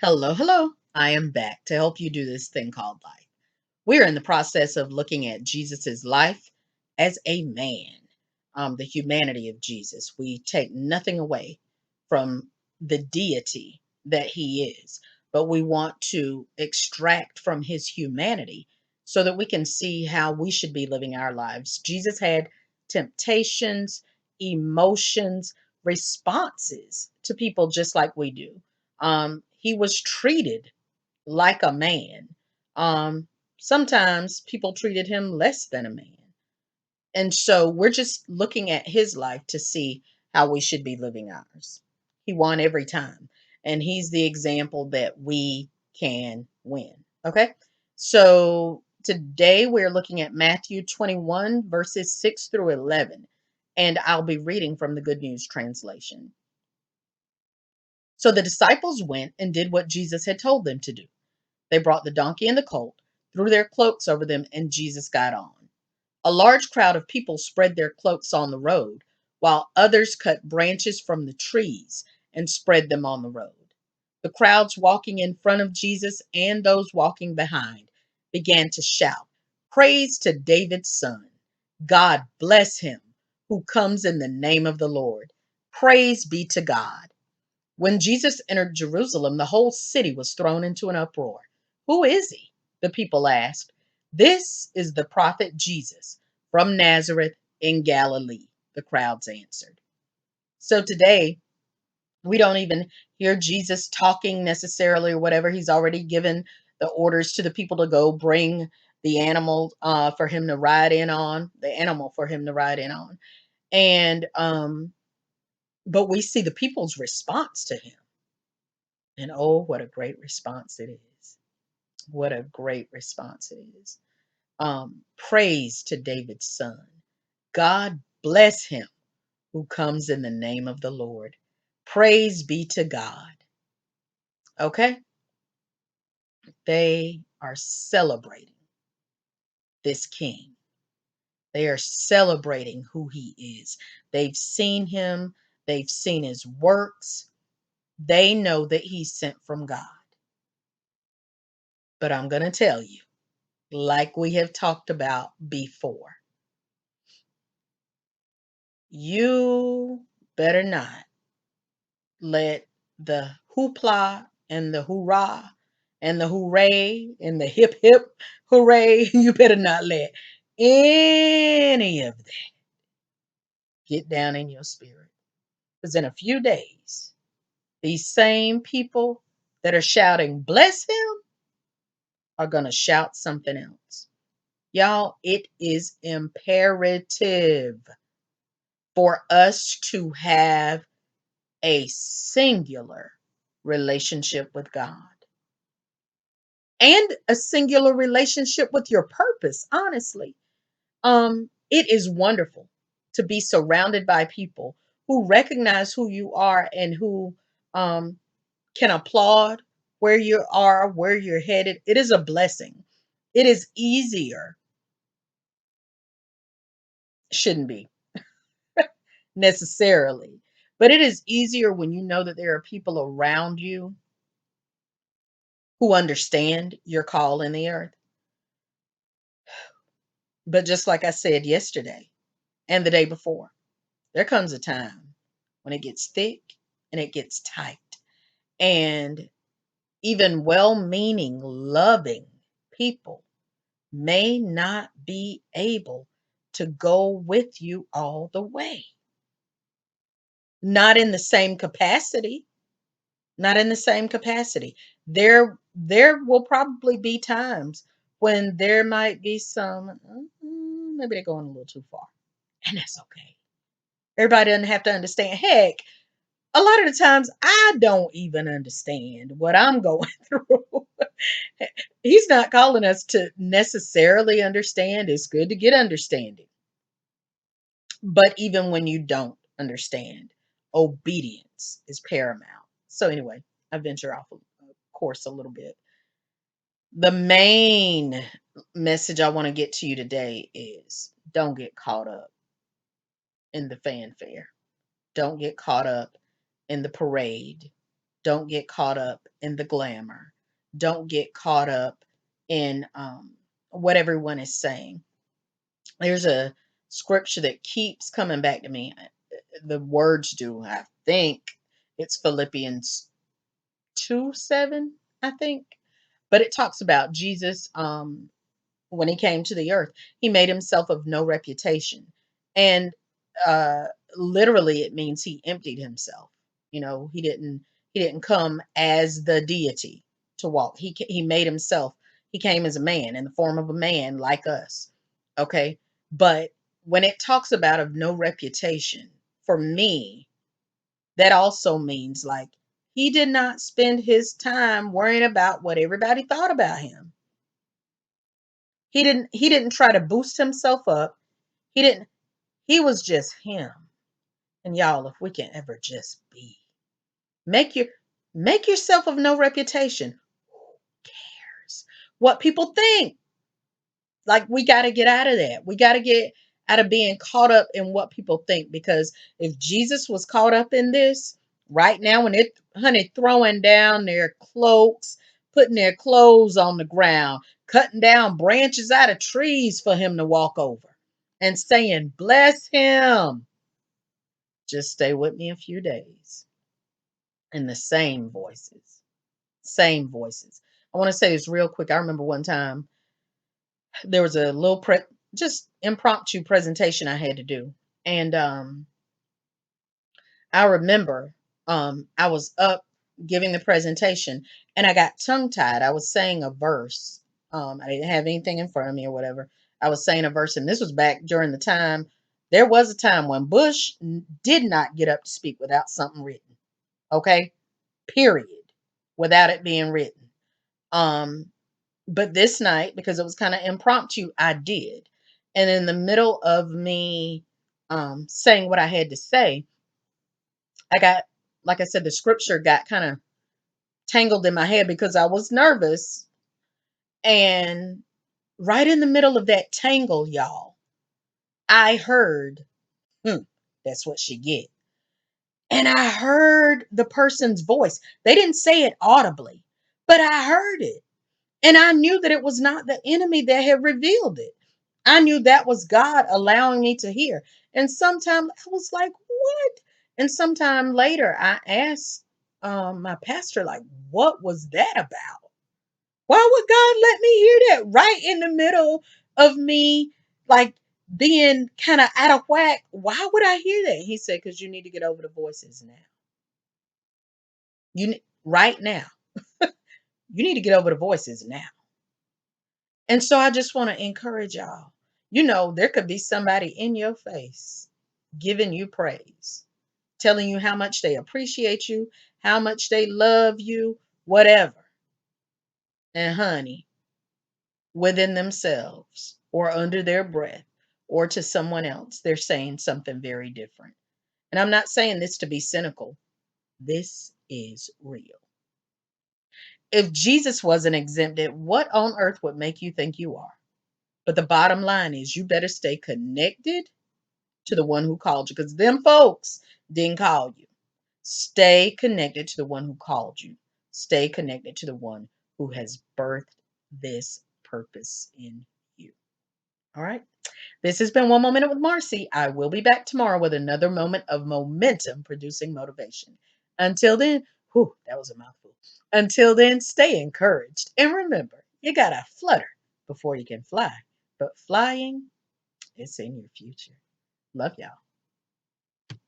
Hello, hello. I am back to help you do this thing called life. We're in the process of looking at Jesus's life as a man, the humanity of Jesus. We take nothing away from the deity that he is, but we want to extract from his humanity so that we can see how we should be living our lives. Jesus had temptations, emotions, responses to people just like we do. He was treated like a man. Um, Sometimes people treated him less than a man. And so we're just looking at his life to see how we should be living ours. He won every time. And he's the example that we can win. Okay. So today we're looking at Matthew 21, verses 6 through 11. And I'll be reading from the Good News Translation. So the disciples went and did what Jesus had told them to do. They brought the donkey and the colt, threw their cloaks over them, and Jesus got on. A large crowd of people spread their cloaks on the road, while others cut branches from the trees and spread them on the road. The crowds walking in front of Jesus and those walking behind began to shout, "Praise to David's son! God bless him who comes in the name of the Lord. Praise be to God." When Jesus entered Jerusalem, the whole city was thrown into an uproar. "Who is he?" the people asked. "This is the prophet Jesus from Nazareth in Galilee," the crowds answered. So today, we don't even hear Jesus talking necessarily or whatever. He's already given the orders to the people to go bring the animal for him to ride in on, the animal for him to ride in on. And but we see the people's response to him. And oh, what a great response it is. What a great response it is. Praise to David's son. God bless him who comes in the name of the Lord. Praise be to God. Okay? They are celebrating this king. They are celebrating who he is. They've seen him, they've seen his works. They know that he's sent from God. But I'm going to tell you, like we have talked about before, you better not let the hoopla and the hoorah and the hooray and the hip hip hooray, you better not let any of that get down in your spirit. Because in a few days, these same people that are shouting, "Bless him," are going to shout something else. Y'all, it is imperative for us to have a singular relationship with God and a singular relationship with your purpose, honestly. It is wonderful to be surrounded by people who recognize who you are and who um can applaud where you are, where you're headed. It is a blessing. It is easier, shouldn't be necessarily, but it is easier when you know that there are people around you who understand your call in the earth. But just like I said yesterday and the day before, there comes a time when it gets thick and it gets tight. And even well meaning, loving people may not be able to go with you all the way. Not in the same capacity. Not in the same capacity. There will probably be times when there might be some maybe they're going a little too far. And that's okay. Everybody doesn't have to understand. Heck, a lot of the times I don't even understand what I'm going through. He's not calling us to necessarily understand. It's good to get understanding. But even when you don't understand, obedience is paramount. So, anyway, I venture off of course a little bit. The main message I want to get to you today is don't get caught up in the fanfare. Don't get caught up in the parade. Don't get caught up in the glamour. Don't get caught up in what everyone is saying. There's a scripture that keeps coming back to me. The words do. I think it's Philippians 2:7, I think. But it talks about Jesus when he came to the earth, he made himself of no reputation. And uh literally it means he emptied himself. He didn't come as the deity to walk. He made himself. He came as a man in the form of a man like us. Okay? But when it talks about of no reputation, for me, that also means like he did not spend his time worrying about what everybody thought about him. He didn't try to boost himself up. He didn't he was just him. And y'all, if we can ever just be, make your make yourself of no reputation. Who cares what people think? Like, we got to get out of that. We got to get out of being caught up in what people think, because if Jesus was caught up in this right now, when it, honey, throwing down their cloaks, putting their clothes on the ground, cutting down branches out of trees for him to walk over and saying, "Bless him." Just stay with me a few days. In the same voices. Same voices. I want to say this real quick. I remember one time there was a little just impromptu presentation I had to do. And I remember I was up giving the presentation and I got tongue tied. I was saying a verse. I didn't have anything in front of me or whatever. I was saying a verse, and this was back during the time. There was a time when Bush did not get up to speak without something written. Okay, period, without it being written. Um, but this night, because it was kind of impromptu, I did. And in the middle of me saying what I had to say, I got, like I said, the scripture got kind of tangled in my head because I was nervous. And right in the middle of that tangle, y'all, I heard, hmm, that's what she get. And I heard the person's voice. They didn't say it audibly, but I heard it. And I knew that it was not the enemy that had revealed it. I knew that was God allowing me to hear. And sometime I was like, what? And sometime later I asked my pastor, like, what was that about? Why would God let me hear that right in the middle of me, like, being kind of out of whack? Why would I hear that? He said, because you need to get over the voices now. Right now. You need to get over the voices now. And so I just want to encourage y'all. There could be somebody in your face giving you praise, telling you how much they appreciate you, how much they love you, whatever. And honey, within themselves or under their breath or to someone else, they're saying something very different. And I'm not saying this to be cynical. This is real. If Jesus wasn't exempted, what on earth would make you think you are? But the bottom line is you better stay connected to the one who called you, because them folks didn't call you. Stay connected to the one who called you. Stay connected to the one who has birthed this purpose in you. All right. This has been One Moment with Marcy. I will be back tomorrow with another moment of momentum producing motivation. Until then, whew, that was a mouthful. Until then, stay encouraged. And remember, you got to flutter before you can fly. But flying, it's in your future. Love y'all.